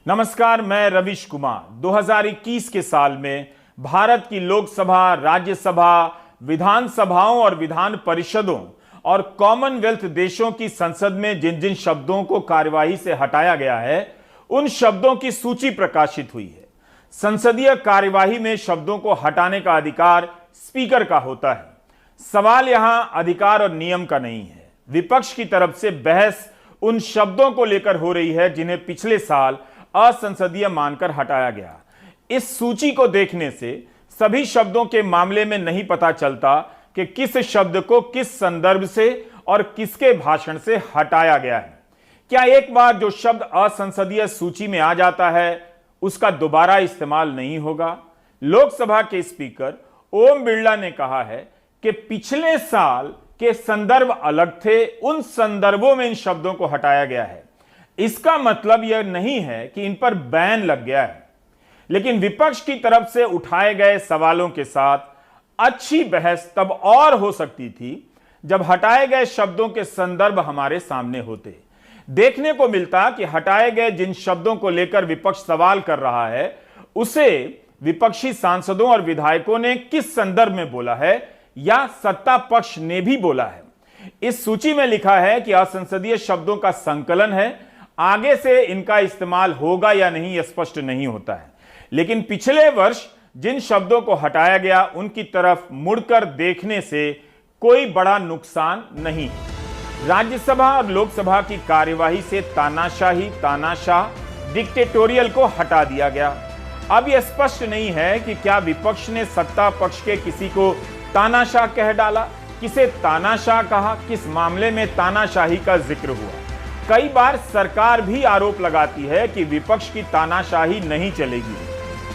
नमस्कार, मैं रविश कुमार। 2021 के साल में भारत की लोकसभा, राज्यसभा, विधानसभाओं और विधान परिषदों और कॉमनवेल्थ देशों की संसद में जिन जिन शब्दों को कार्यवाही से हटाया गया है, उन शब्दों की सूची प्रकाशित हुई है। संसदीय कार्यवाही में शब्दों को हटाने का अधिकार स्पीकर का होता है। सवाल यहां अधिकार और नियम का नहीं है। विपक्ष की तरफ से बहस उन शब्दों को लेकर हो रही है जिन्हें पिछले साल असंसदीय मानकर हटाया गया। इस सूची को देखने से सभी शब्दों के मामले में नहीं पता चलता कि किस शब्द को किस संदर्भ से और किसके भाषण से हटाया गया है। क्या एक बार जो शब्द असंसदीय सूची में आ जाता है उसका दोबारा इस्तेमाल नहीं होगा? लोकसभा के स्पीकर ओम बिरला ने कहा है कि पिछले साल के संदर्भ अलग थे, उन संदर्भों में इन शब्दों को हटाया गया है। इसका मतलब यह नहीं है कि इन पर बैन लग गया है, लेकिन विपक्ष की तरफ से उठाए गए सवालों के साथ अच्छी बहस तब और हो सकती थी जब हटाए गए शब्दों के संदर्भ हमारे सामने होते। देखने को मिलता कि हटाए गए जिन शब्दों को लेकर विपक्ष सवाल कर रहा है उसे विपक्षी सांसदों और विधायकों ने किस संदर्भ में बोला है या सत्ता पक्ष ने भी बोला है। इस सूची में लिखा है कि असंसदीय शब्दों का संकलन है। आगे से इनका इस्तेमाल होगा या नहीं यह स्पष्ट नहीं होता है, लेकिन पिछले वर्ष जिन शब्दों को हटाया गया उनकी तरफ मुड़कर देखने से कोई बड़ा नुकसान नहीं है। राज्यसभा और लोकसभा की कार्यवाही से तानाशाह, डिक्टेटोरियल को हटा दिया गया। अब यह स्पष्ट नहीं है कि क्या विपक्ष ने सत्ता पक्ष के किसी को तानाशाह कह डाला, किसे तानाशाह कहा, किस मामले में तानाशाही का जिक्र हुआ। कई बार सरकार भी आरोप लगाती है कि विपक्ष की तानाशाही नहीं चलेगी।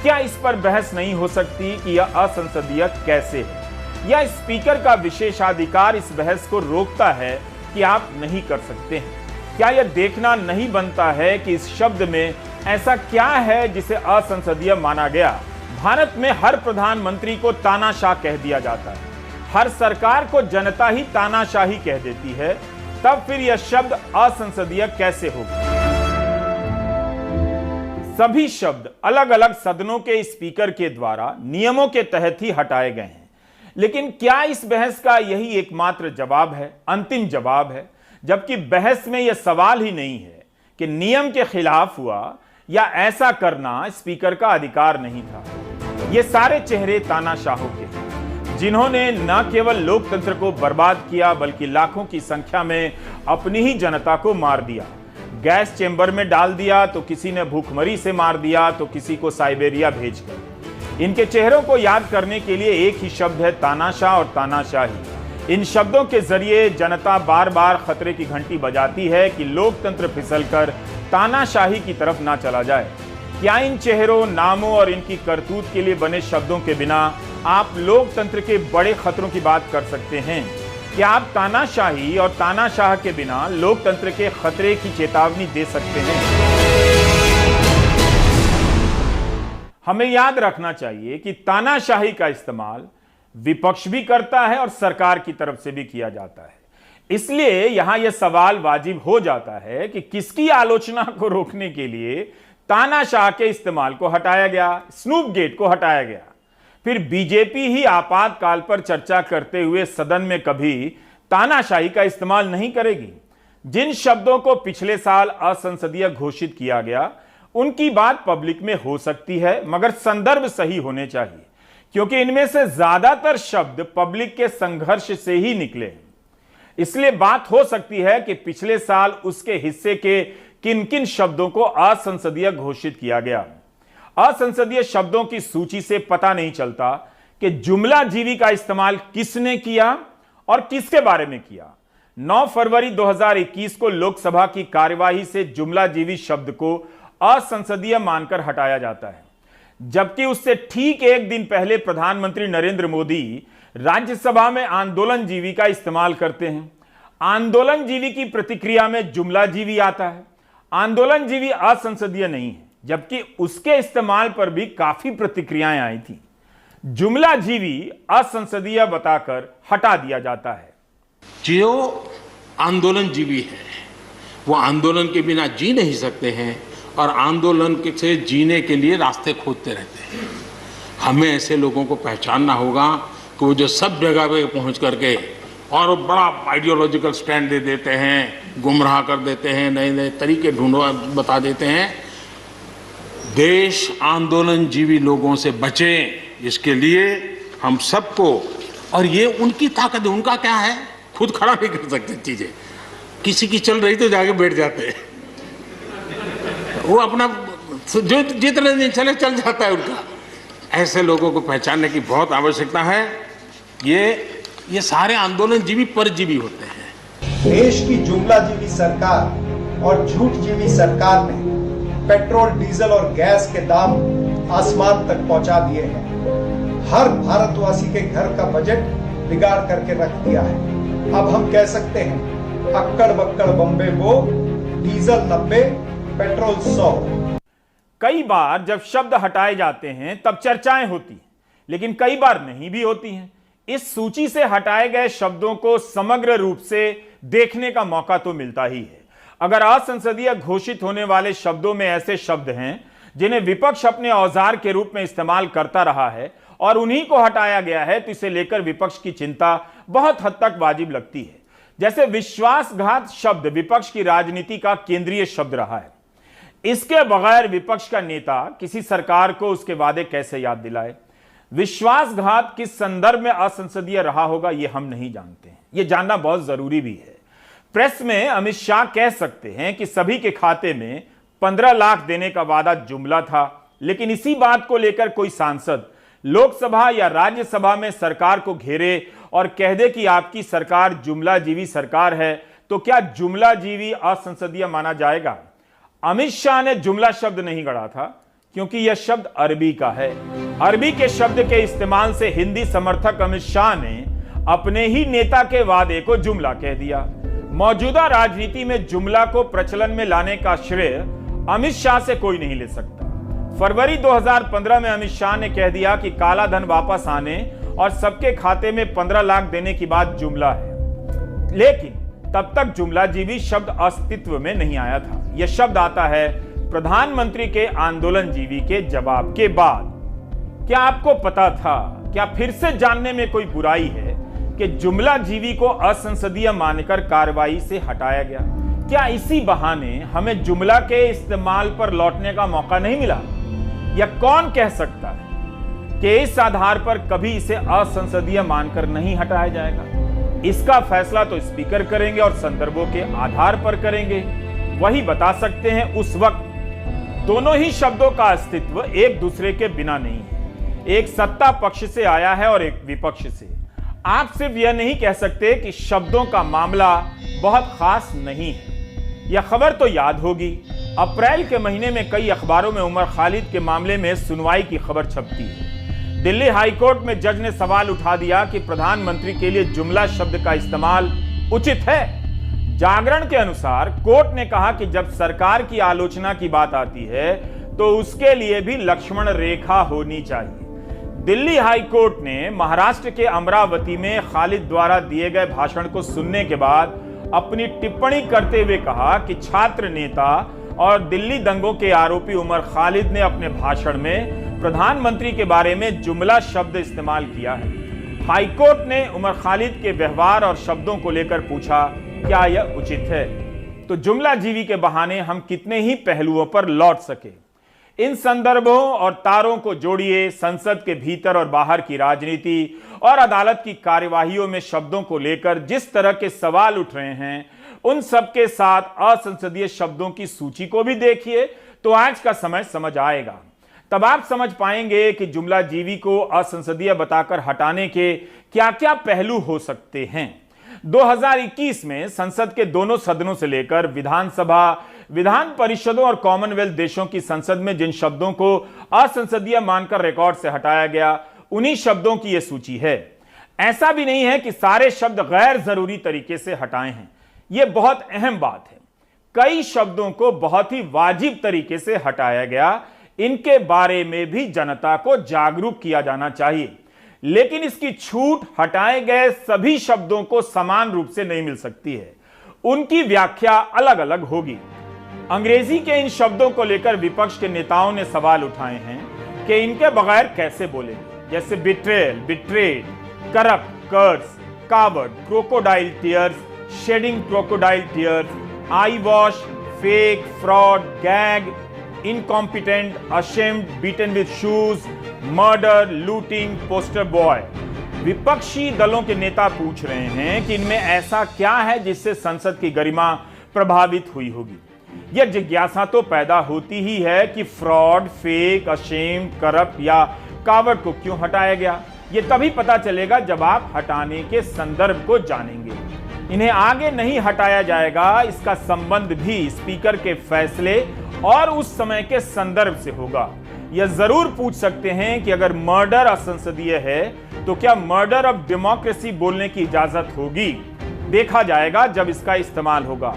क्या इस पर बहस नहीं हो सकती कि यह असंसदीय कैसे है, या स्पीकर का विशेषाधिकार इस बहस को रोकता है कि आप नहीं कर सकते हैं? क्या यह देखना नहीं बनता है कि इस शब्द में ऐसा क्या है जिसे असंसदीय माना गया? भारत में हर प्रधानमंत्री को तानाशाह कह दिया जाता है, हर सरकार को जनता ही तानाशाही कह देती है, तब फिर यह शब्द असंसदीय कैसे होगा? सभी शब्द अलग अलग सदनों के स्पीकर के द्वारा नियमों के तहत ही हटाए गए हैं, लेकिन क्या इस बहस का यही एकमात्र जवाब है, अंतिम जवाब है? जबकि बहस में यह सवाल ही नहीं है कि नियम के खिलाफ हुआ या ऐसा करना स्पीकर का अधिकार नहीं था। ये सारे चेहरे तानाशाहों के हैं जिन्होंने न केवल लोकतंत्र को बर्बाद किया बल्कि लाखों की संख्या में अपनी ही जनता को मार दिया। गैस चेंबर में डाल दिया तो किसी ने भूखमरी से मार दिया तो किसी को साइबेरिया भेजकर। इनके चेहरों को याद करने के लिए एक ही शब्द है, तानाशाह और तानाशाही। इन शब्दों के जरिए जनता बार बार खतरे की घंटी बजाती है कि लोकतंत्र फिसलकर तानाशाही की तरफ ना चला जाए। क्या इन चेहरों, नामों और इनकी करतूत के लिए बने शब्दों के बिना आप लोकतंत्र के बड़े खतरों की बात कर सकते हैं? क्या आप तानाशाही और तानाशाह के बिना लोकतंत्र के खतरे की चेतावनी दे सकते हैं? हमें याद रखना चाहिए कि तानाशाही का इस्तेमाल विपक्ष भी करता है और सरकार की तरफ से भी किया जाता है। इसलिए यहां यह सवाल वाजिब हो जाता है कि किसकी आलोचना को रोकने के लिए तानाशाह के इस्तेमाल को हटाया गया, स्नूप गेट को हटाया गया। फिर बीजेपी ही आपातकाल पर चर्चा करते हुए सदन में कभी तानाशाही का इस्तेमाल नहीं करेगी। जिन शब्दों को पिछले साल असंसदीय घोषित किया गया उनकी बात पब्लिक में हो सकती है, मगर संदर्भ सही होने चाहिए, क्योंकि इनमें से ज्यादातर शब्द पब्लिक के संघर्ष से ही निकले हैं। इसलिए बात हो सकती है कि पिछले साल उसके हिस्से के किन किन शब्दों को असंसदीय घोषित किया गया। असंसदीय शब्दों की सूची से पता नहीं चलता कि जुमलाजीवी का इस्तेमाल किसने किया और किसके बारे में किया। 9 फरवरी 2021 को लोकसभा की कार्यवाही से जुमलाजीवी शब्द को असंसदीय मानकर हटाया जाता है, जबकि उससे ठीक एक दिन पहले प्रधानमंत्री नरेंद्र मोदी राज्यसभा में आंदोलनजीवी का इस्तेमाल करते हैं। आंदोलनजीवी की प्रतिक्रिया में जुमलाजीवी आता है। आंदोलनजीवी असंसदीय नहीं है, जबकि उसके इस्तेमाल पर भी काफी प्रतिक्रियाएं आई थी। जुमलाजीवी असंसदीय बताकर हटा दिया जाता है। जो आंदोलनजीवी है वो आंदोलन के बिना जी नहीं सकते हैं और आंदोलन से जीने के लिए रास्ते खोजते रहते हैं। हमें ऐसे लोगों को पहचानना होगा कि वो जो सब जगह पे पहुंच करके और बड़ा आइडियोलॉजिकल स्टैंड दे देते हैं, गुमराह कर देते हैं, नए नए तरीके बता देते हैं। देश आंदोलन जीवी लोगों से बचे, इसके लिए हम सबको, और ये उनकी ताकत है। उनका क्या है, खुद खड़ा नहीं कर सकते चीजें, किसी की चल रही तो जाके बैठ जाते हैं, वो अपना जो जितने दिन चले चल जाता है उनका। ऐसे लोगों को पहचानने की बहुत आवश्यकता है। ये सारे आंदोलन जीवी परजीवी होते हैं। देश की जुमलाजीवी सरकार और झूठजीवी सरकार ने पेट्रोल, डीजल और गैस के दाम आसमान तक पहुंचा दिए हैं। हर भारतवासी के घर का बजट बिगाड़ करके रख दिया है। अब हम कह सकते हैं, अक्कड़ बक्कड़ बम्बे वो, डीजल 90, पेट्रोल 100। कई बार जब शब्द हटाए जाते हैं तब चर्चाएं होती, लेकिन कई बार नहीं भी होती हैं। इस सूची से हटाए गए शब्दों को समग्र रूप से देखने का मौका तो मिलता ही है। अगर असंसदीय घोषित होने वाले शब्दों में ऐसे शब्द हैं जिन्हें विपक्ष अपने औजार के रूप में इस्तेमाल करता रहा है और उन्हीं को हटाया गया है, तो इसे लेकर विपक्ष की चिंता बहुत हद तक वाजिब लगती है। जैसे विश्वासघात शब्द विपक्ष की राजनीति का केंद्रीय शब्द रहा है। इसके बगैर विपक्ष का नेता किसी सरकार को उसके वादे कैसे याद दिलाए? विश्वासघात किस संदर्भ में असंसदीय रहा होगा, यह हम नहीं जानते हैं। यह जानना बहुत जरूरी भी है। प्रेस में अमित शाह कह सकते हैं कि सभी के खाते में 15 लाख देने का वादा जुमला था, लेकिन इसी बात को लेकर कोई सांसद लोकसभा या राज्यसभा में सरकार को घेरे और कह दे कि आपकी सरकार जुमलाजीवी सरकार है, तो क्या जुमलाजीवी असंसदीय माना जाएगा? अमित शाह ने जुमला शब्द नहीं गढ़ा था, क्योंकि यह शब्द अरबी का है। अरबी के शब्द के इस्तेमाल से हिंदी समर्थक अमित शाह ने अपने ही नेता के वादे को जुमला कह दिया। मौजूदा राजनीति में जुमला को प्रचलन में लाने का श्रेय अमित शाह से कोई नहीं ले सकता। फरवरी 2015 में अमित शाह ने कह दिया कि काला धन वापस आने और सबके खाते में 15 लाख देने की बात जुमला है, लेकिन तब तक जुमलाजीवी शब्द अस्तित्व में नहीं आया था। यह शब्द आता है प्रधानमंत्री के आंदोलनजीवी के जवाब के बाद। क्या आपको पता था? क्या फिर से जानने में कोई बुराई है कि जुमलाजीवी को असंसदीय मानकर कार्रवाई से हटाया गया? क्या इसी बहाने हमें जुमला के इस्तेमाल पर लौटने का मौका नहीं मिला? या कौन कह सकता है कि इस आधार पर कभी इसे असंसदीय मानकर नहीं हटाया जाएगा? इसका फैसला तो स्पीकर करेंगे और संदर्भों के आधार पर करेंगे। वही बता सकते हैं उस वक्त दोनों ही शब्दों का अस्तित्व एक दूसरे के बिना नहीं है। एक सत्ता पक्ष से आया है और एक विपक्ष से। आप सिर्फ यह नहीं कह सकते कि शब्दों का मामला बहुत खास नहीं है। यह खबर तो याद होगी, अप्रैल के महीने में कई अखबारों में उमर खालिद के मामले में सुनवाई की खबर छपती है। दिल्ली हाईकोर्ट में जज ने सवाल उठा दिया कि प्रधानमंत्री के लिए जुमला शब्द का इस्तेमाल उचित है। जागरण के अनुसार कोर्ट ने कहा कि जब सरकार की आलोचना की बात आती है तो उसके लिए भी लक्ष्मण रेखा होनी चाहिए। दिल्ली हाईकोर्ट ने महाराष्ट्र के अमरावती में खालिद द्वारा दिए गए भाषण को सुनने के बाद अपनी टिप्पणी करते हुए कहा कि छात्र नेता और दिल्ली दंगों के आरोपी उमर खालिद ने अपने भाषण में प्रधानमंत्री के बारे में जुमला शब्द इस्तेमाल किया है। हाईकोर्ट ने उमर खालिद के व्यवहार और शब्दों को लेकर पूछा, क्या यह उचित है? तो जुमलाजीवी के बहाने हम कितने ही पहलुओं पर लौट सके। इन संदर्भों और तारों को जोड़िए संसद के भीतर और बाहर की राजनीति और अदालत की कार्यवाहियों में शब्दों को लेकर जिस तरह के सवाल उठ रहे हैं, उन सबके साथ असंसदीय शब्दों की सूची को भी देखिए, तो आज का समय समझ आएगा। तब आप समझ पाएंगे कि जुमलाजीवी को असंसदीय बताकर हटाने के क्या क्या पहलू हो सकते हैं। 2021 में संसद के दोनों सदनों से लेकर विधानसभा, विधान परिषदों और कॉमनवेल्थ देशों की संसद में जिन शब्दों को असंसदीय मानकर रिकॉर्ड से हटाया गया, उन्हीं शब्दों की यह सूची है। ऐसा भी नहीं है कि सारे शब्द गैर जरूरी तरीके से हटाए हैं। यह बहुत अहम बात है। कई शब्दों को बहुत ही वाजिब तरीके से हटाया गया। इनके बारे में भी जनता को जागरूक किया जाना चाहिए, लेकिन इसकी छूट हटाए गए सभी शब्दों को समान रूप से नहीं मिल सकती है। उनकी व्याख्या अलग अलग होगी। अंग्रेजी के इन शब्दों को लेकर विपक्ष के नेताओं ने सवाल उठाए हैं कि इनके बगैर कैसे बोलेंगे, जैसे betrayal, betrayed, corrupt, curse, coward, crocodile tears, shedding crocodile tears, eyewash, fake, fraud, gag, incompetent, ashamed, beaten with shoes, murder, looting, poster boy. विपक्षी दलों के नेता पूछ रहे हैं कि इनमें ऐसा क्या है जिससे संसद की गरिमा प्रभावित हुई होगी। यह जिज्ञासा तो पैदा होती ही है कि फ्रॉड, फेक, अशेम, करप्ट या कावर्ड को क्यों हटाया गया। यह तभी पता चलेगा जब आप हटाने के संदर्भ को जानेंगे। इन्हें आगे नहीं हटाया जाएगा, इसका संबंध भी स्पीकर के फैसले और उस समय के संदर्भ से होगा। यह जरूर पूछ सकते हैं कि अगर मर्डर असंसदीय है तो क्या मर्डर ऑफ डेमोक्रेसी बोलने की इजाजत होगी। देखा जाएगा जब इसका इस्तेमाल होगा।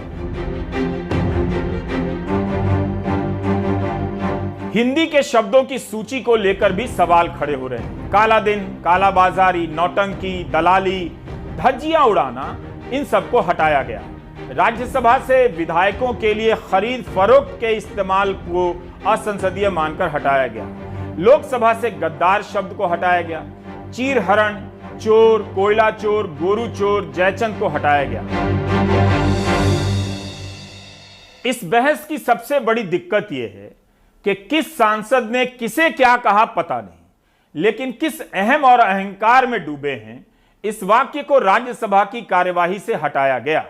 हिंदी के शब्दों की सूची को लेकर भी सवाल खड़े हो रहे हैं। काला दिन, कालाबाजारी, नौटंकी, दलाली, धज्जियां उड़ाना, इन सबको हटाया गया। राज्यसभा से विधायकों के लिए खरीद फरोख्त के इस्तेमाल को असंसदीय मानकर हटाया गया। लोकसभा से गद्दार शब्द को हटाया गया। चीरहरण, चोर, कोयला चोर, गोरू चोर, जयचंद को हटाया गया। इस बहस की सबसे बड़ी दिक्कत यह है कि किस सांसद ने किसे क्या कहा पता नहीं, लेकिन किस अहम और अहंकार में डूबे हैं, इस वाक्य को राज्यसभा की कार्यवाही से हटाया गया।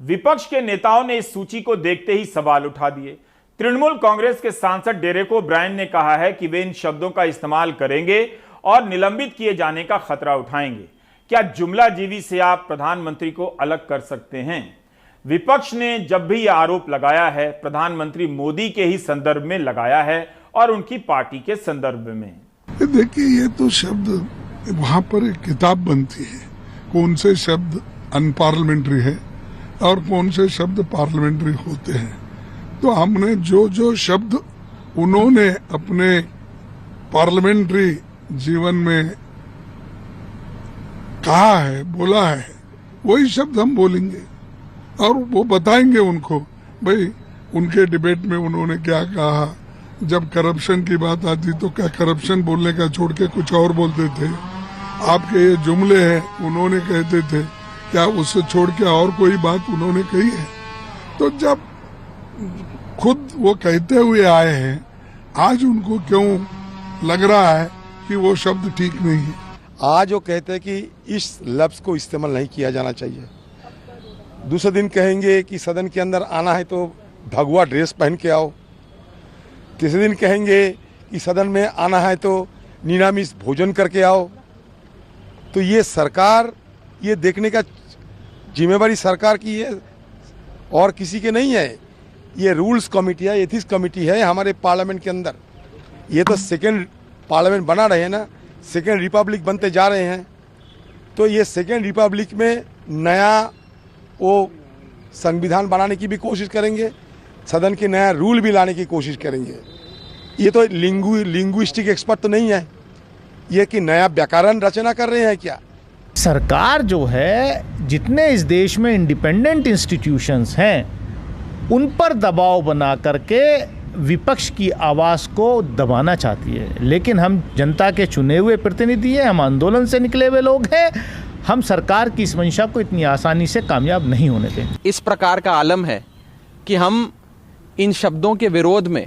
विपक्ष के नेताओं ने इस सूची को देखते ही सवाल उठा दिए। तृणमूल कांग्रेस के सांसद डेरेक ओब्रायन ने कहा है कि वे इन शब्दों का इस्तेमाल करेंगे और निलंबित किए जाने का खतरा उठाएंगे। क्या जुमलाजीवी से आप प्रधानमंत्री को अलग कर सकते हैं? विपक्ष ने जब भी यह आरोप लगाया है, प्रधानमंत्री मोदी के ही संदर्भ में लगाया है और उनकी पार्टी के संदर्भ में। देखिए, ये तो शब्द वहां पर एक किताब बनती है, कौन से शब्द अनपार्लियामेंट्री है और कौन से शब्द पार्लियामेंट्री होते हैं। तो हमने जो जो शब्द उन्होंने अपने पार्लियामेंट्री जीवन में कहा है, बोला है, वही शब्द हम बोलेंगे और वो बताएंगे उनको, भाई उनके डिबेट में उन्होंने क्या कहा। जब करप्शन की बात आती तो क्या करप्शन बोलने का छोड़ के कुछ और बोलते थे। आपके ये जुमले हैं उन्होंने कहते थे, क्या उससे छोड़ के और कोई बात उन्होंने कही है? तो जब खुद वो कहते हुए आए हैं, आज उनको क्यों लग रहा है कि वो शब्द ठीक नहीं है? आज वो कहते हैं कि इस लफ्ज को इस्तेमाल नहीं किया जाना चाहिए। दूसरे दिन कहेंगे कि सदन के अंदर आना है तो भगवा ड्रेस पहन के आओ। तीसरे दिन कहेंगे कि सदन में आना है तो निरामिष भोजन करके आओ। तो ये सरकार, ये देखने का जिम्मेवारी सरकार की है और किसी के नहीं है। ये रूल्स कमेटी है, एथिक्स कमेटी है हमारे पार्लियामेंट के अंदर। ये तो सेकेंड पार्लियामेंट बना रहे हैं ना, सेकेंड रिपब्लिक बनते जा रहे हैं। तो ये सेकेंड रिपब्लिक में नया वो संविधान बनाने की भी कोशिश करेंगे, सदन के नया रूल भी लाने की कोशिश करेंगे। ये तो लिंग्विस्टिक एक्सपर्ट तो नहीं है, ये कि नया व्याकरण रचना कर रहे हैं क्या? सरकार जो है, जितने इस देश में इंडिपेंडेंट इंस्टीट्यूशंस हैं उन पर दबाव बना करके विपक्ष की आवाज़ को दबाना चाहती है। लेकिन हम जनता के चुने हुए प्रतिनिधि हैं, हम आंदोलन से निकले हुए लोग हैं, हम सरकार की इस मंशा को इतनी आसानी से कामयाब नहीं होने देंगे। इस प्रकार का आलम है कि हम इन शब्दों के विरोध में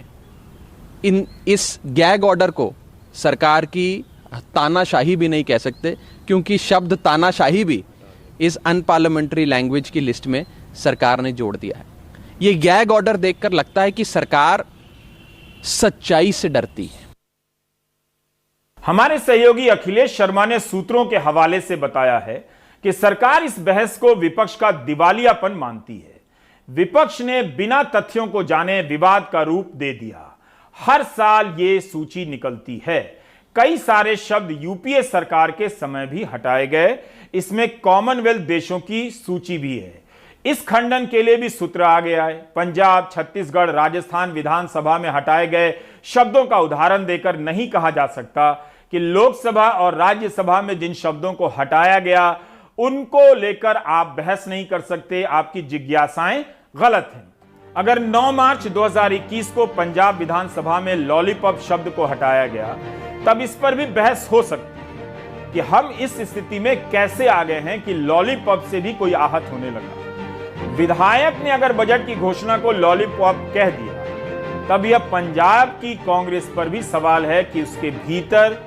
इस गैग ऑर्डर को सरकार की तानाशाही भी नहीं कह सकते, क्योंकि शब्द तानाशाही भी इस अनपार्लियामेंट्री लैंग्वेज की लिस्ट में सरकार ने जोड़ दिया है। ये गैग ऑर्डर देखकर लगता है कि सरकार सच्चाई से डरती है। हमारे सहयोगी अखिलेश शर्मा ने सूत्रों के हवाले से बताया है कि सरकार इस बहस को विपक्ष का दिवालियापन मानती है। विपक्ष ने बिना तथ्यों को जाने विवाद का रूप दे दिया। हर साल ये सूची निकलती है। कई सारे शब्द यूपीए सरकार के समय भी हटाए गए। इसमें कॉमनवेल्थ देशों की सूची भी है। इस खंडन के लिए भी सूत्र आगे आए। पंजाब, छत्तीसगढ़, राजस्थान विधानसभा में हटाए गए शब्दों का उदाहरण देकर नहीं कहा जा सकता कि लोकसभा और राज्यसभा में जिन शब्दों को हटाया गया उनको लेकर आप बहस नहीं कर सकते, आपकी जिज्ञासाएं गलत हैं। अगर 9 मार्च 2021 को पंजाब विधानसभा में लॉलीपॉप शब्द को हटाया गया, तब इस पर भी बहस हो सकती है कि हम इस स्थिति में कैसे आ गए हैं कि लॉलीपॉप से भी कोई आहत होने लगा। विधायक ने अगर बजट की घोषणा को लॉलीपॉप कह दिया, तब यह पंजाब की कांग्रेस पर भी सवाल है कि उसके भीतर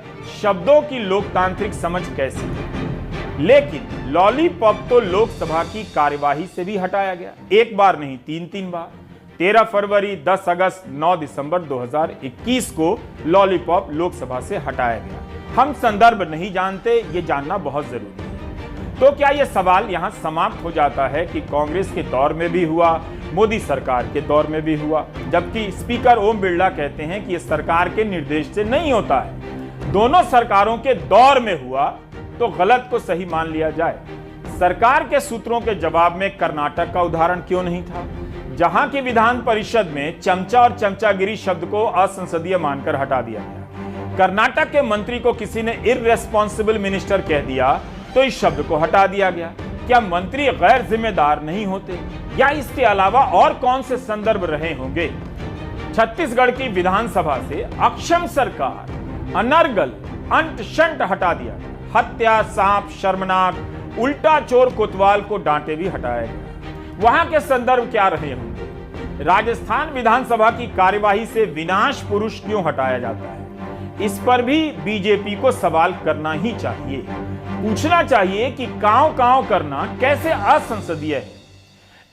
शब्दों की लोकतांत्रिक समझ कैसी है। लेकिन लॉलीपॉप तो लोकसभा की कार्यवाही से भी हटाया गया, एक बार नहीं 3 बार। 13 फरवरी, 10 अगस्त, 9 दिसंबर 2021 को लॉलीपॉप लोकसभा से हटाया गया। हम संदर्भ नहीं जानते, ये जानना बहुत जरूरी है। तो क्या यह सवाल यहां समाप्त हो जाता है कि कांग्रेस के दौर में भी हुआ, मोदी सरकार के दौर में भी हुआ, जबकि स्पीकर ओम बिरला कहते हैं कि यह सरकार के निर्देश से नहीं होता है, दोनों सरकारों के दौर में हुआ, तो गलत को सही मान लिया जाए। सरकार के सूत्रों के जवाब में कर्नाटक का उदाहरण क्यों नहीं था, जहां की विधान परिषद में चमचा और चमचागिरी शब्द को असंसदीय मानकर हटा दिया गया। कर्नाटक के मंत्री को किसी ने इररेस्पॉन्सिबल मिनिस्टर कह दिया तो इस शब्द को हटा दिया गया। क्या मंत्री गैर जिम्मेदार नहीं होते, या इसके अलावा और कौन से संदर्भ रहे होंगे? छत्तीसगढ़ की विधानसभा से अक्षम सरकार, अनर्गल, अंट शंट हटा दिया गया। हत्या, सांप, शर्मनाक, उल्टा चोर कोतवाल को डांटे भी हटाया गया। वहां के संदर्भ क्या रहे होंगे? राजस्थान विधानसभा की कार्यवाही से विनाश पुरुष क्यों हटाया जाता है? इस पर भी बीजेपी को सवाल करना ही चाहिए, पूछना चाहिए कि कांव करना कैसे असंसदीय है।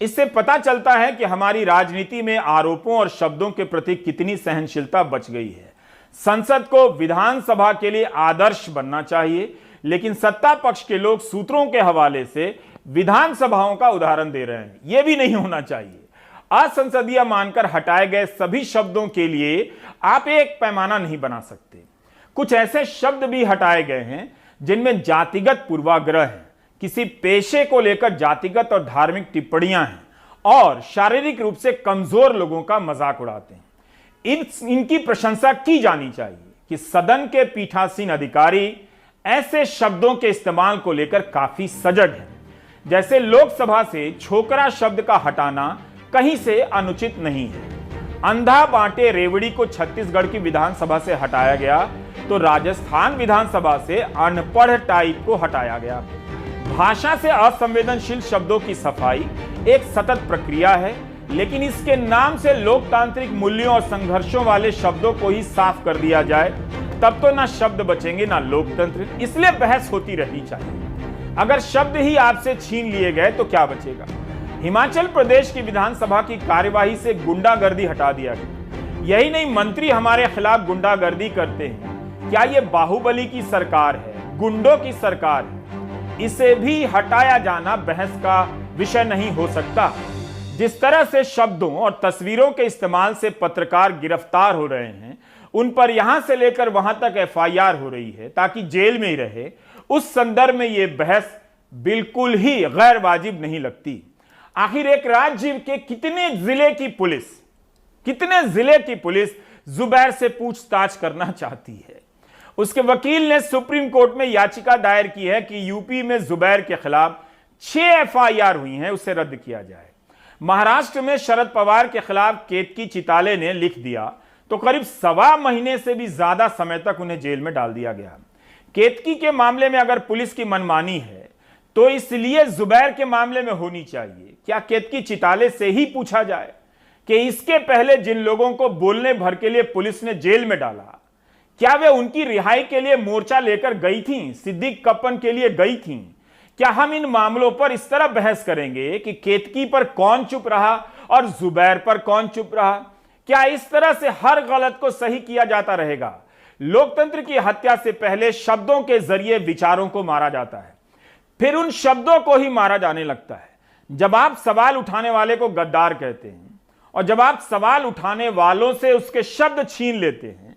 इससे पता चलता है कि हमारी राजनीति में आरोपों और शब्दों के प्रति कितनी सहनशीलता बच गई है। संसद को विधानसभा के लिए आदर्श बनना चाहिए, लेकिन सत्ता पक्ष के लोग सूत्रों के हवाले से विधानसभाओं का उदाहरण दे रहे हैं। यह भी नहीं होना चाहिए। असंसदीय मानकर हटाए गए सभी शब्दों के लिए आप एक पैमाना नहीं बना सकते। कुछ ऐसे शब्द भी हटाए गए हैं जिनमें जातिगत पूर्वाग्रह है, किसी पेशे को लेकर जातिगत और धार्मिक टिप्पणियां हैं, और शारीरिक रूप से कमजोर लोगों का मजाक उड़ाते हैं। इनकी प्रशंसा की जानी चाहिए कि सदन के पीठासीन अधिकारी ऐसे शब्दों के इस्तेमाल को लेकर काफी सजग हैं। जैसे लोकसभा से छोकरा शब्द का हटाना कहीं से अनुचित नहीं है। अंधा बांटे रेवड़ी को छत्तीसगढ़ की विधानसभा से हटाया गया, तो राजस्थान विधानसभा से अनपढ़ टाइप को हटाया गया। भाषा से असंवेदनशील शब्दों की सफाई एक सतत प्रक्रिया है, लेकिन इसके नाम से लोकतांत्रिक मूल्यों और संघर्षों वाले शब्दों को ही साफ कर दिया जाए, तब तो ना शब्द बचेंगे ना लोकतंत्र। इसलिए बहस होती रहनी चाहिए। अगर शब्द ही आपसे छीन लिए गए तो क्या बचेगा? हिमाचल प्रदेश की विधानसभा की कार्यवाही से गुंडागर्दी हटा दिया गया। यही नहीं, मंत्री हमारे खिलाफ गुंडागर्दी करते हैं। क्या यह बाहुबली की सरकार है, गुंडों की सरकार है? इसे भी हटाया जाना बहस का विषय नहीं हो सकता। जिस तरह से शब्दों और तस्वीरों के इस्तेमाल से पत्रकार गिरफ्तार हो रहे हैं, उन पर यहां से लेकर वहां तक एफआईआर हो रही है ताकि जेल में ही रहे, उस संदर्भ में यह बहस बिल्कुल ही गैर वाजिब नहीं लगती। आखिर एक राज्य के कितने जिले की पुलिस जुबैर से पूछताछ करना चाहती है? उसके वकील ने सुप्रीम कोर्ट में याचिका दायर की है कि यूपी में जुबैर के खिलाफ 6 एफआईआर हुई हैं, उसे रद्द किया जाए। महाराष्ट्र में शरद पवार के खिलाफ केतकी चिताले ने लिख दिया तो करीब 1.25 महीने से भी ज्यादा समय तक उन्हें जेल में डाल दिया गया। केतकी के मामले में अगर पुलिस की मनमानी है तो इसलिए जुबैर के मामले में होनी चाहिए। क्या केतकी चिताले से ही पूछा जाए कि इसके पहले जिन लोगों को बोलने भर के लिए पुलिस ने जेल में डाला, क्या वे उनकी रिहाई के लिए मोर्चा लेकर गई थीं, सिद्दीक कप्पन के लिए गई थीं? क्या हम इन मामलों पर इस तरह बहस करेंगे कि केतकी पर कौन चुप रहा और जुबैर पर कौन चुप रहा? क्या इस तरह से हर गलत को सही किया जाता रहेगा? लोकतंत्र की हत्या से पहले शब्दों के जरिए विचारों को मारा जाता है, फिर उन शब्दों को ही मारा जाने लगता है। जब आप सवाल उठाने वाले को गद्दार कहते हैं और जब आप सवाल उठाने वालों से उसके शब्द छीन लेते हैं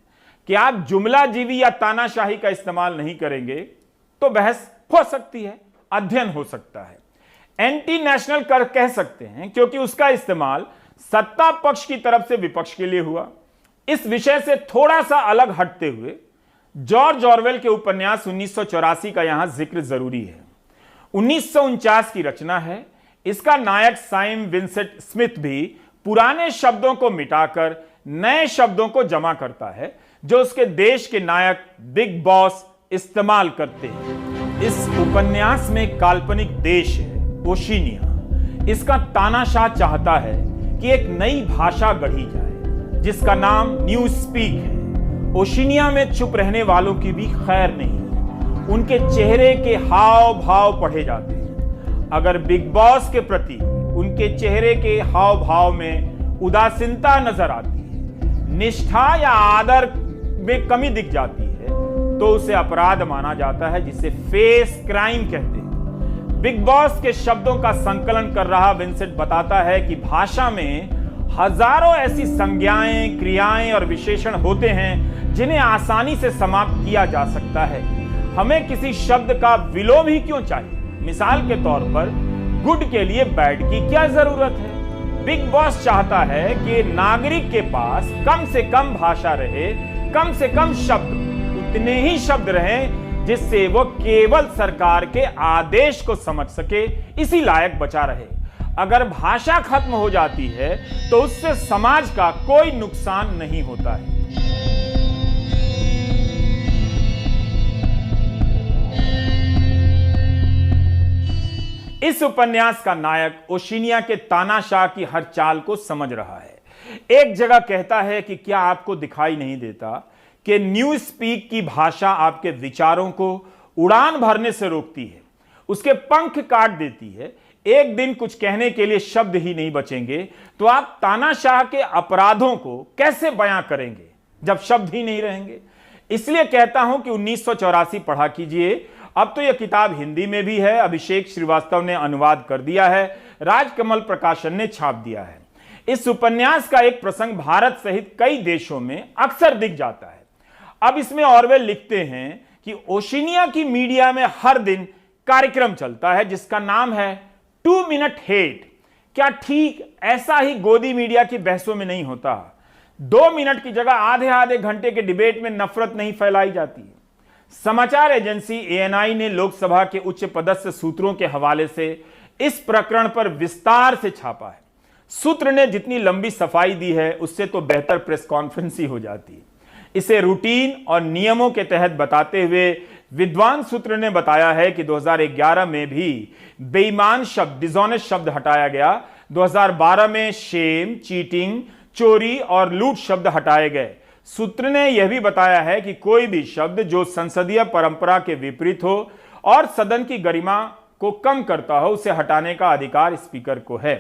कि आप जुमलाजीवी या तानाशाही का इस्तेमाल नहीं करेंगे, तो बहस हो सकती है, अध्ययन हो सकता है, एंटी नेशनल कर कह सकते हैं, क्योंकि उसका इस्तेमाल सत्ता पक्ष की तरफ से विपक्ष के लिए हुआ। इस विषय से थोड़ा सा अलग हटते हुए जॉर्ज ऑरवेल के उपन्यास 1984 का यहां जिक्र जरूरी है। 1949 की रचना है। इसका नायक साइम विंसेंट स्मिथ भी पुराने शब्दों को मिटाकर नए शब्दों को जमा करता है जो उसके देश के नायक बिग बॉस इस्तेमाल करते हैं। इस उपन्यास में एक काल्पनिक देश है ओशिनिया। इसका तानाशाह चाहता है कि एक नई भाषा गढ़ी जाए जिसका नाम न्यू स्पीक है। ओशिनिया में चुप रहने वालों की भी खैर नहीं, उनके चेहरे के हाव भाव पढ़े जाते हैं। अगर बिग बॉस के प्रति उनके चेहरे के हाव भाव में उदासीनता नजर आती है, निष्ठा या आदर में कमी दिख जाती है, तो उसे अपराध माना जाता है, जिसे फेस क्राइम कहते हैं। बिग बॉस के शब्दों का संकलन कर रहा विंसेंट बताता है कि भाषा में हजारों ऐसी संज्ञाएं, क्रियाएं और विशेषण होते हैं जिन्हें आसानी से समाप्त किया जा सकता है। हमें किसी शब्द का विलोम ही क्यों चाहिए? मिसाल के तौर पर गुड के लिए बैड की क्या जरूरत है? बिग बॉस चाहता है कि नागरिक के पास कम से कम भाषा रहे, कम से कम शब्द, उतने ही शब्द रहें जिससे वो केवल सरकार के आदेश को समझ सके, इसी लायक बचा रहे। अगर भाषा खत्म हो जाती है तो उससे समाज का कोई नुकसान नहीं होता है। इस उपन्यास का नायक ओशिनिया के तानाशाह की हर चाल को समझ रहा है। एक जगह कहता है कि क्या आपको दिखाई नहीं देता कि न्यू स्पीक की भाषा आपके विचारों को उड़ान भरने से रोकती है, उसके पंख काट देती है। एक दिन कुछ कहने के लिए शब्द ही नहीं बचेंगे तो आप तानाशाह के अपराधों को कैसे बयां करेंगे जब शब्द ही नहीं रहेंगे? इसलिए कहता हूं कि 1984 पढ़ा कीजिए। अब तो यह किताब हिंदी में भी है, अभिषेक श्रीवास्तव ने अनुवाद कर दिया है, राजकमल प्रकाशन ने छाप दिया है। इस उपन्यास का एक प्रसंग भारत सहित कई देशों में अक्सर दिख जाता है। अब इसमें ऑरवेल लिखते हैं कि ओशिनिया की मीडिया में हर दिन कार्यक्रम चलता है जिसका नाम है 2 मिनट हेट। क्या ठीक ऐसा ही गोदी मीडिया की बहसों में नहीं होता? 2 मिनट की जगह आधे आधे घंटे के डिबेट में नफरत नहीं फैलाई जाती? समाचार एजेंसी ANI ने लोकसभा के उच्च पदस्थ सूत्रों के हवाले से इस प्रकरण पर विस्तार से छापा है। सूत्र ने जितनी लंबी सफाई दी है उससे तो बेहतर प्रेस कॉन्फ्रेंस ही हो जाती। इसे रूटीन और नियमों के तहत बताते हुए विद्वान सूत्र ने बताया है कि 2011 में भी बेईमान शब्द, डिसऑनेस्ट शब्द हटाया गया। 2012 में शेम, चीटिंग, चोरी और लूट शब्द हटाए गए। सूत्र ने यह भी बताया है कि कोई भी शब्द जो संसदीय परंपरा के विपरीत हो और सदन की गरिमा को कम करता हो उसे हटाने का अधिकार स्पीकर को है।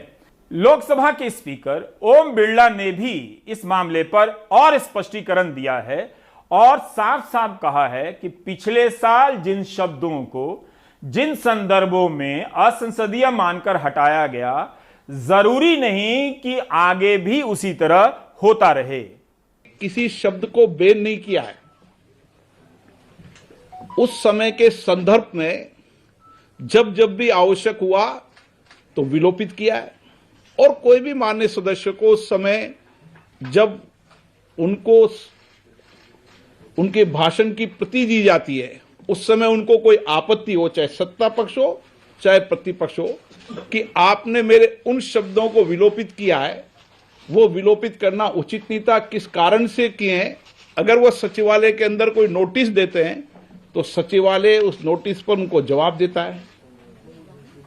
लोकसभा के स्पीकर ओम बिरला ने भी इस मामले पर और स्पष्टीकरण दिया है और साफ साफ कहा है कि पिछले साल जिन शब्दों को जिन संदर्भों में असंसदीय मानकर हटाया गया, जरूरी नहीं कि आगे भी उसी तरह होता रहे। किसी शब्द को बैन नहीं किया है, उस समय के संदर्भ में जब जब भी आवश्यक हुआ तो विलोपित किया है। और कोई भी माननीय सदस्य को उस समय जब उनको उनके भाषण की प्रति दी जाती है, उस समय उनको कोई आपत्ति हो, चाहे सत्ता पक्ष हो चाहे प्रतिपक्ष हो, कि आपने मेरे उन शब्दों को विलोपित किया है, वो विलोपित करना उचित नहीं था, किस कारण से किए हैं। अगर वो सचिवालय के अंदर कोई नोटिस देते हैं तो सचिवालय उस नोटिस पर उनको जवाब देता है।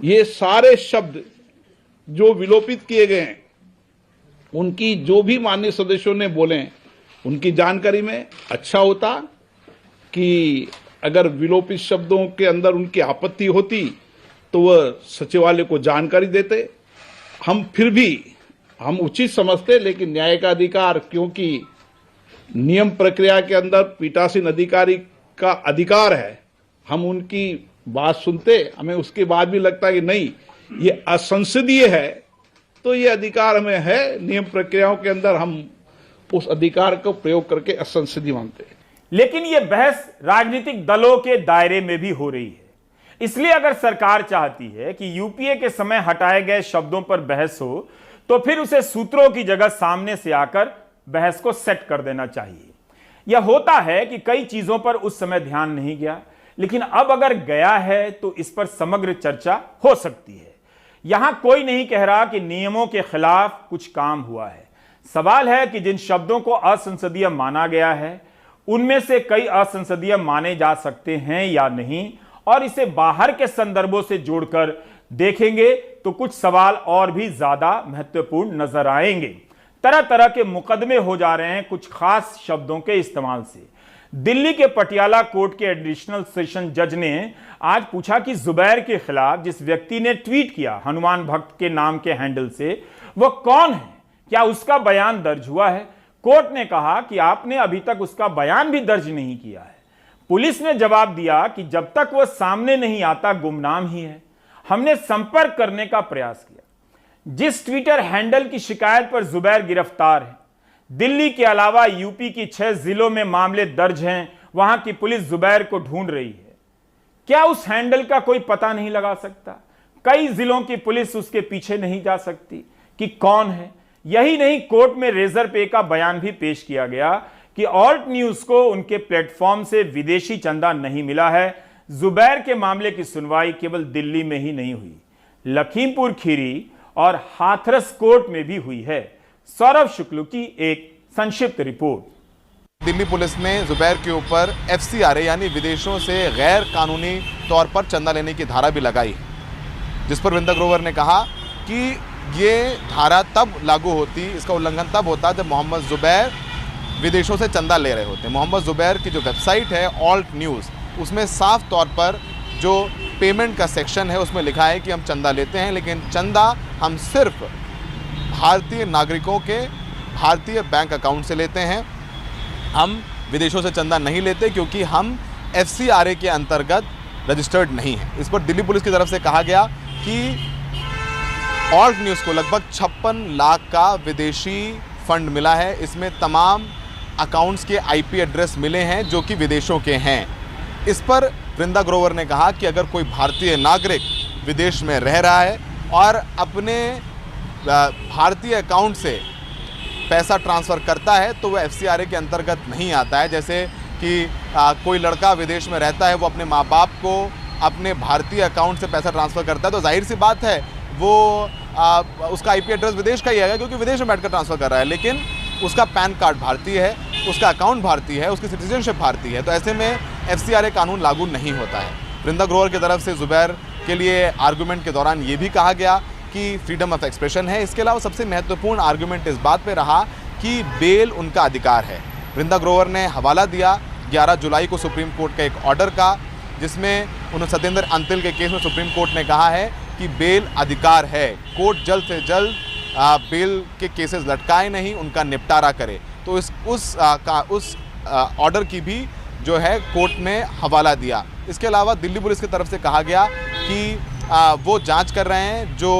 ये सारे शब्द जो विलोपित किए गए हैं, उनकी जो भी माननीय सदस्यों ने बोले उनकी जानकारी में अच्छा होता कि अगर विलोपित शब्दों के अंदर उनकी आपत्ति होती तो वह सचिवालय को जानकारी देते। हम फिर भी हम उचित समझते, लेकिन न्याय का अधिकार, क्योंकि नियम प्रक्रिया के अंदर पीठासीन अधिकारी का अधिकार है, हम उनकी बात सुनते। हमें उसके बाद भी लगता है कि नहीं, ये असंसदीय है, तो ये अधिकार हमें है। नियम प्रक्रियाओं के अंदर हम उस अधिकार को प्रयोग करके असंसदीय मानते हैं। लेकिन यह बहस राजनीतिक दलों के दायरे में भी हो रही है। इसलिए अगर सरकार चाहती है कि यूपीए के समय हटाए गए शब्दों पर बहस हो तो फिर उसे सूत्रों की जगह सामने से आकर बहस को सेट कर देना चाहिए। यह होता है कि कई चीजों पर उस समय ध्यान नहीं गया, लेकिन अब अगर गया है तो इस पर समग्र चर्चा हो सकती है। यहां कोई नहीं कह रहा कि नियमों के खिलाफ कुछ काम हुआ है। सवाल है कि जिन शब्दों को असंसदीय माना गया है उनमें से कई असंसदीय माने जा सकते हैं या नहीं, और इसे बाहर के संदर्भों से जोड़कर देखेंगे तो कुछ सवाल और भी ज्यादा महत्वपूर्ण नजर आएंगे। तरह तरह के मुकदमे हो जा रहे हैं कुछ खास शब्दों के इस्तेमाल से। दिल्ली के पटियाला कोर्ट के एडिशनल सेशन जज ने आज पूछा कि जुबैर के खिलाफ जिस व्यक्ति ने ट्वीट किया हनुमान भक्त के नाम के हैंडल से, वह कौन है, क्या उसका बयान दर्ज हुआ है। कोर्ट ने कहा कि आपने अभी तक उसका बयान भी दर्ज नहीं किया है। पुलिस ने जवाब दिया कि जब तक वह सामने नहीं आता गुमनाम ही है। हमने संपर्क करने का प्रयास किया। जिस ट्विटर हैंडल की शिकायत पर जुबैर गिरफ्तार है, दिल्ली के अलावा यूपी की 6 जिलों में मामले दर्ज हैं, वहां की पुलिस जुबैर को ढूंढ रही है। क्या उस हैंडल का कोई पता नहीं लगा सकता? कई जिलों की पुलिस उसके पीछे नहीं जा सकती कि कौन है। यही नहीं, कोर्ट में रेजर पे का बयान भी पेश किया गया कि ऑल्ट न्यूज को उनके प्लेटफॉर्म से विदेशी चंदा नहीं मिला है। जुबैर के मामले की सुनवाई केवल दिल्ली में ही नहीं हुई, लखीमपुर खीरी और हाथरस कोर्ट में भी हुई है। सौरभ शुक्ल की एक संक्षिप्त रिपोर्ट। दिल्ली पुलिस ने जुबैर के ऊपर FCRA यानी विदेशों से गैर कानूनी तौर पर चंदा लेने की धारा भी लगाई, जिस पर वृंदा ग्रोवर ने कहा कि ये धारा तब लागू होती, इसका उल्लंघन तब होता जब मोहम्मद जुबैर विदेशों से चंदा ले रहे होते। मोहम्मद जुबैर की जो वेबसाइट है ऑल्ट न्यूज़, उसमें साफ तौर पर जो पेमेंट का सेक्शन है उसमें लिखा है कि हम चंदा लेते हैं, लेकिन चंदा हम सिर्फ भारतीय नागरिकों के भारतीय बैंक अकाउंट से लेते हैं। हम विदेशों से चंदा नहीं लेते क्योंकि हम FCRA के अंतर्गत रजिस्टर्ड नहीं हैं। इस पर दिल्ली पुलिस की तरफ से कहा गया कि ऑल्ट न्यूज़ को लगभग 56 लाख का विदेशी फंड मिला है। इसमें तमाम अकाउंट्स के IP एड्रेस मिले हैं जो कि विदेशों के हैं। इस पर वृंदा ग्रोवर ने कहा कि अगर कोई भारतीय नागरिक विदेश में रह रहा है और अपने भारतीय अकाउंट से पैसा ट्रांसफ़र करता है तो वह FCRA के अंतर्गत नहीं आता है। जैसे कि कोई लड़का विदेश में रहता है, वो अपने माँ बाप को अपने भारतीय अकाउंट से पैसा ट्रांसफ़र करता है, तो जाहिर सी बात है वो उसका IP एड्रेस विदेश का ही आएगा क्योंकि विदेश में बैठकर ट्रांसफ़र कर रहा है, लेकिन उसका पैन कार्ड भारतीय है, उसका अकाउंट भारतीय है, उसकी सिटीजनशिप भारतीय है, तो ऐसे में FCRA कानून लागू नहीं होता है। वृंदा ग्रोवर की तरफ से जुबैर के लिए आर्गूमेंट के दौरान ये भी कहा गया कि फ्रीडम ऑफ एक्सप्रेशन है। इसके अलावा सबसे महत्वपूर्ण आर्गूमेंट इस बात पे रहा कि बेल उनका अधिकार है। वृंदा ग्रोवर ने हवाला दिया 11 जुलाई को सुप्रीम कोर्ट का एक ऑर्डर का, जिसमें उन्होंने सत्येंद्र अंतिल के केस में सुप्रीम कोर्ट ने कहा है कि बेल अधिकार है, कोर्ट जल्द से जल्द बेल के केसेस लटकाए नहीं, उनका निपटारा करे। तो उस ऑर्डर की भी जो है कोर्ट ने हवाला दिया। इसके अलावा दिल्ली पुलिस की तरफ से कहा गया कि वो जांच कर रहे हैं जो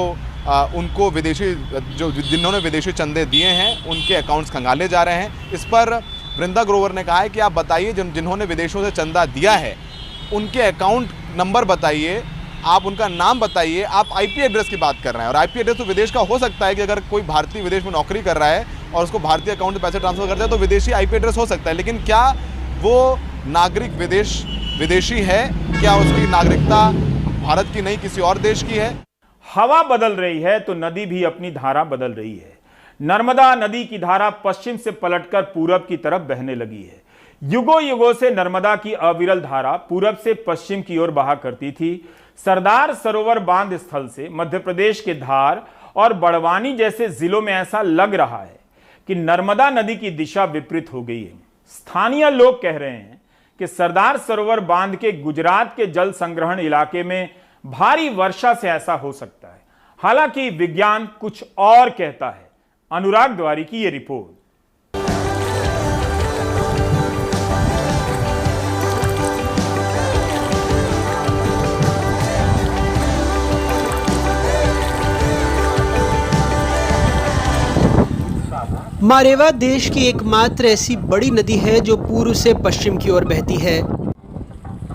उनको विदेशी जिन्होंने विदेशी चंदे दिए हैं उनके अकाउंट्स खंगाले जा रहे हैं। इस पर वृंदा ग्रोवर ने कहा है कि आप बताइए जिन्होंने विदेशों से चंदा दिया है उनके अकाउंट नंबर बताइए, आप उनका नाम बताइए। आप IP एड्रेस की बात कर रहे हैं और IP एड्रेस तो विदेश का हो सकता है कि अगर कोई भारतीय विदेश में नौकरी कर रहा है और उसको भारतीय अकाउंट में पैसे ट्रांसफर करता है तो विदेशी IP एड्रेस हो सकता है, लेकिन क्या वो नागरिक विदेशी है? क्या उसकी नागरिकता भारत की नहीं किसी और देश की है? हवा बदल रही है तो नदी भी अपनी धारा बदल रही है। नर्मदा नदी की धारा पश्चिम से पलटकर पूरब की तरफ बहने लगी है। युगों युगों से नर्मदा की अविरल धारा पूरब से पश्चिम की ओर बहा करती थी। सरदार सरोवर बांध स्थल से मध्य प्रदेश के धार और बड़वानी जैसे जिलों में ऐसा लग रहा है कि नर्मदा नदी की दिशा विपरीत हो गई है। स्थानीय लोग कह रहे हैं कि सरदार सरोवर बांध के गुजरात के जल संग्रहण इलाके में भारी वर्षा से ऐसा हो सकता है। हालांकि विज्ञान कुछ और कहता है। अनुराग द्वारी की यह रिपोर्ट। मारेवा देश की एकमात्र ऐसी बड़ी नदी है जो पूर्व से पश्चिम की ओर बहती है,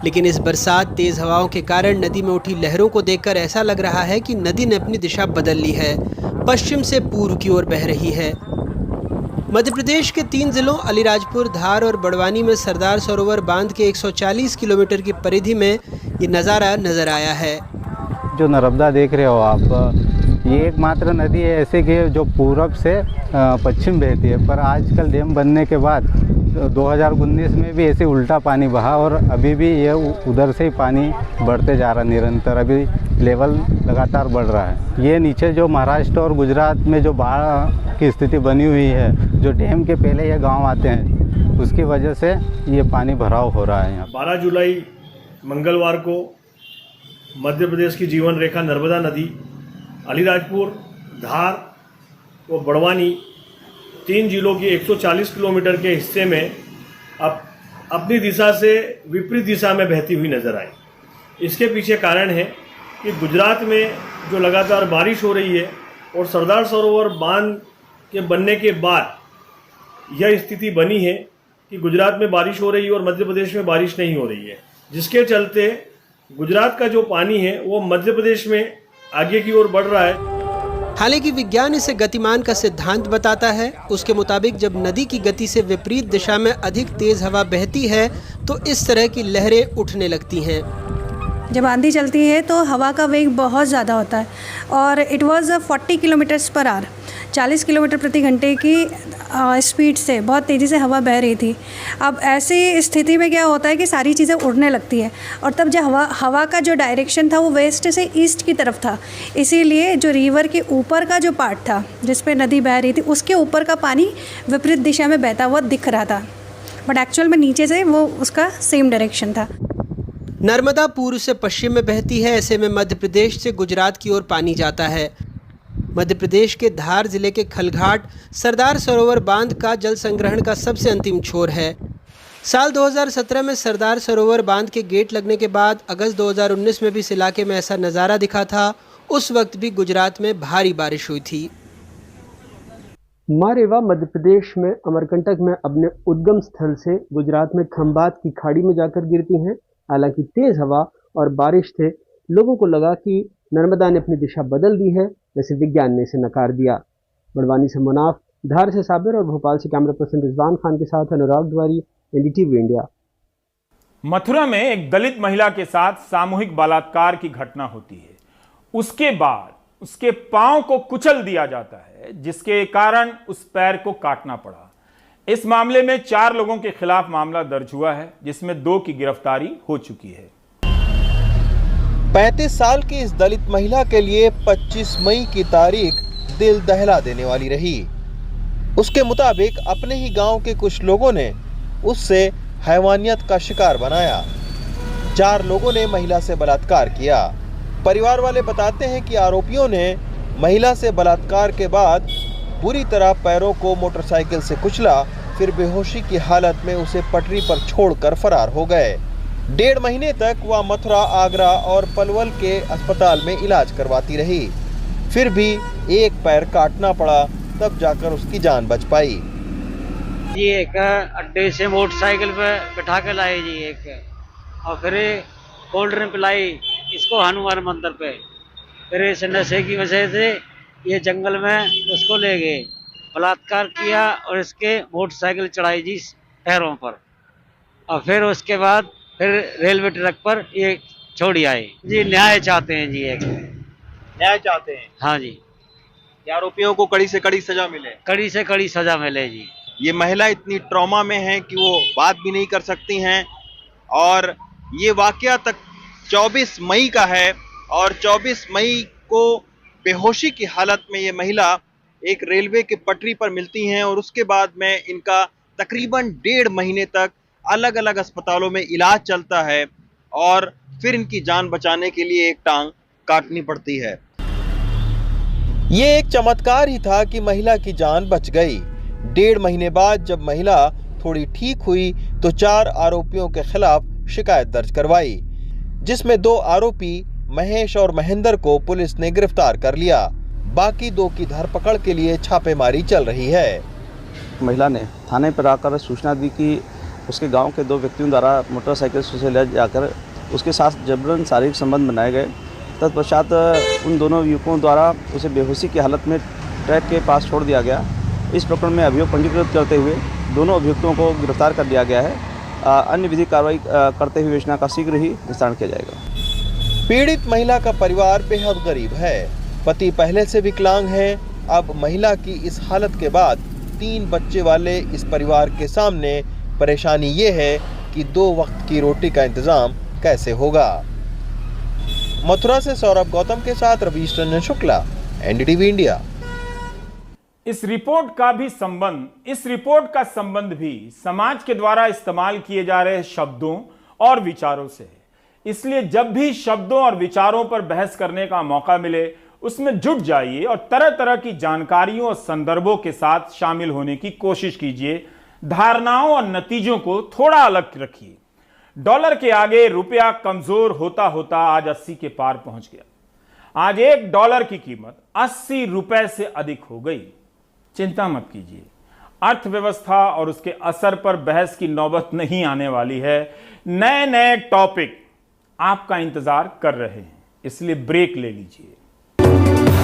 लेकिन इस बरसात तेज हवाओं के कारण नदी में उठी लहरों को देखकर ऐसा लग रहा है कि नदी ने अपनी दिशा बदल ली है, पश्चिम से पूर्व की ओर बह रही है। मध्य प्रदेश के 3 जिलों अलीराजपुर, धार और बड़वानी में सरदार सरोवर बांध के 140 किलोमीटर की परिधि में ये नज़ारा नजर आया है। जो नर्मदा देख रहे हो आप, ये एकमात्र नदी है ऐसे कि जो पूरब से पश्चिम बहती है, पर आजकल डैम बनने के बाद 2019 में भी ऐसे उल्टा पानी बहा और अभी भी ये उधर से ही पानी बढ़ते जा रहा है निरंतर, अभी लेवल लगातार बढ़ रहा है। ये नीचे जो महाराष्ट्र और गुजरात में जो बाढ़ की स्थिति बनी हुई है, जो डैम के पहले ये गांव आते हैं, उसकी वजह से ये पानी भराव हो रहा है यहाँ। 12 जुलाई मंगलवार को मध्य प्रदेश की जीवन रेखा नर्मदा नदी अलीराजपुर, धार व बड़वानी 3 जिलों की 140 किलोमीटर के हिस्से में अब अपनी दिशा से विपरीत दिशा में बहती हुई नजर आई। इसके पीछे कारण है कि गुजरात में जो लगातार बारिश हो रही है और सरदार सरोवर बांध के बनने के बाद यह स्थिति बनी है कि गुजरात में बारिश हो रही है और मध्य प्रदेश में बारिश नहीं हो रही है, जिसके चलते गुजरात का जो पानी है वो मध्य प्रदेश में आगे की ओर बढ़ रहा है। हालांकि विज्ञान इसे गतिमान का सिद्धांत बताता है। उसके मुताबिक जब नदी की गति से विपरीत दिशा में अधिक तेज हवा बहती है तो इस तरह की लहरें उठने लगती हैं। जब आंधी चलती है तो हवा का वेग बहुत ज़्यादा होता है और it was 40 kilometres per hour, 40 kilometre प्रति घंटे की स्पीड से बहुत तेज़ी से हवा बह रही थी। अब ऐसी स्थिति में क्या होता है कि सारी चीज़ें उड़ने लगती है और तब जब हवा का जो डायरेक्शन था वो वेस्ट से ईस्ट की तरफ था, इसीलिए जो रिवर के ऊपर का जो पार्ट था जिस पे नदी बह रही थी उसके ऊपर का पानी विपरीत दिशा में बहता हुआ दिख रहा था, बट एक्चुअल में नीचे से वो उसका सेम डायरेक्शन था। नर्मदा पूर्व से पश्चिम में बहती है, ऐसे में मध्य प्रदेश से गुजरात की ओर पानी जाता है। मध्य प्रदेश के धार जिले के खलघाट सरदार सरोवर बांध का जल संग्रहण का सबसे अंतिम छोर है। साल 2017 में सरदार सरोवर बांध के गेट लगने के बाद अगस्त 2019 में भी इस इलाके में ऐसा नज़ारा दिखा था। उस वक्त भी गुजरात में भारी बारिश हुई थी। मारेवा मध्य प्रदेश में अमरकंटक में अपने उद्गम स्थल से गुजरात में खंबात की खाड़ी में जाकर गिरती हैं। हालांकि तेज हवा और बारिश से लोगों को लगा कि नर्मदा ने अपनी दिशा बदल दी है, वैसे विज्ञान ने इसे नकार दिया। बड़वानी से मुनाफ, धार से साबिर और भोपाल से कैमरा पर्सन रिजवान खान के साथ अनुराग द्वारी, एनडीटीवी इंडिया। मथुरा में एक दलित महिला के साथ सामूहिक बलात्कार की घटना होती है। उसके बाद उसके पांव को कुचल दिया जाता है, जिसके कारण उस पैर को काटना पड़ा। इस मामले में 4 लोगों के खिलाफ मामला दर्ज हुआ है, जिसमें 2 की गिरफ्तारी हो चुकी है। 35 साल की इस दलित महिला के लिए 25 मई की तारीख दिल दहला देने वाली रही। उसके मुताबिक अपने ही गांव के कुछ लोगों ने उससे हैवानियत का शिकार बनाया। 4 लोगों ने महिला से बलात्कार किया। परिवार वाले बताते हैं कि आरोपियों ने महिला से बलात्कार के बाद बुरी तरह पैरों को मोटरसाइकिल से कुचला, फिर बेहोशी की हालत में उसे पटरी पर छोड़कर फरार हो गए। 1.5 महीने तक वह मथुरा, आगरा और पलवल के अस्पताल में इलाज करवाती रही। फिर भी एक पैर काटना पड़ा, तब जाकर उसकी जान बच पाई। जी एक अड्डे से मोटरसाइकिल पे बिठा के लाए जी एक, और फिर कोल्ड ड्रिंक पिलाई इसको हनुमान मंदिर पे। फिर इस नशे की वजह से ये जंगल में उसको ले गए, बलात्कार किया और इसके मोटरसाइकिल चढ़ाई जी पैरों पर, और फिर उसके बाद फिर रेलवे ट्रैक पर ये छोड़ी आए जी। न्याय चाहते हैं जी, एक न्याय चाहते हैं। हाँ जी, आरोपियों को कड़ी से कड़ी सजा मिले। कड़ी से कड़ी सजा मिले जी। ये महिला इतनी ट्रॉमा में है कि वो बात भी नहीं कर सकती हैं, और ये वाकया तक 24 मई का है, और 24 मई को बेहोशी की हालत में ये महिला एक रेलवे के पटरी पर मिलती हैं, और उसके बाद में इनका तकरीबन 1.5 महीने तक अलग अलग अस्पतालों में इलाज चलता है, और फिर इनकी जान बचाने के लिए एक टांग काटनी पड़ती है। ये एक चमत्कार ही था कि महिला की जान बच गई। 1.5 महीने बाद जब महिला थोड़ी ठीक हुई तो 4 आरोपियों के खिलाफ शिकायत दर्ज करवाई, जिसमें 2 आरोपी महेश और महेंद्र को पुलिस ने गिरफ्तार कर लिया। बाकी 2 की धरपकड़ के लिए छापेमारी चल रही है। महिला ने थाने पर आकर सूचना दी कि उसके गांव के 2 व्यक्तियों द्वारा मोटरसाइकिल से ले जाकर उसके साथ जबरन शारीरिक संबंध बनाए गए। तत्पश्चात उन दोनों युवकों द्वारा उसे बेहोशी की हालत में ट्रैक के पास छोड़ दिया गया। इस प्रकरण में अभियोग पंजीकृत करते हुए दोनों अभियुक्तों को गिरफ्तार कर लिया गया है। अन्य विधिक कार्रवाई करते हुए योजना का शीघ्र ही निस्तारण किया जाएगा। पीड़ित महिला का परिवार बेहद गरीब है। पति पहले से विकलांग है। अब महिला की इस हालत के बाद 3 बच्चे वाले इस परिवार के सामने परेशानी ये है कि 2 वक्त की रोटी का इंतजाम कैसे होगा। मथुरा से सौरभ गौतम के साथ रवीश रंजन शुक्ला, एनडीटीवी इंडिया। इस रिपोर्ट का संबंध भी समाज के द्वारा इस्तेमाल किए जा रहे शब्दों और विचारों से है। इसलिए जब भी शब्दों और विचारों पर बहस करने का मौका मिले उसमें जुट जाइए और तरह तरह की जानकारियों और संदर्भों के साथ शामिल होने की कोशिश कीजिए। धारणाओं और नतीजों को थोड़ा अलग रखिए। डॉलर के आगे रुपया कमजोर होता होता आज 80 के पार पहुंच गया। आज $1 की कीमत 80 रुपए से अधिक हो गई। चिंता मत कीजिए, अर्थव्यवस्था और उसके असर पर बहस की नौबत नहीं आने वाली है। नए नए टॉपिक आपका इंतजार कर रहे हैं, इसलिए ब्रेक ले लीजिए।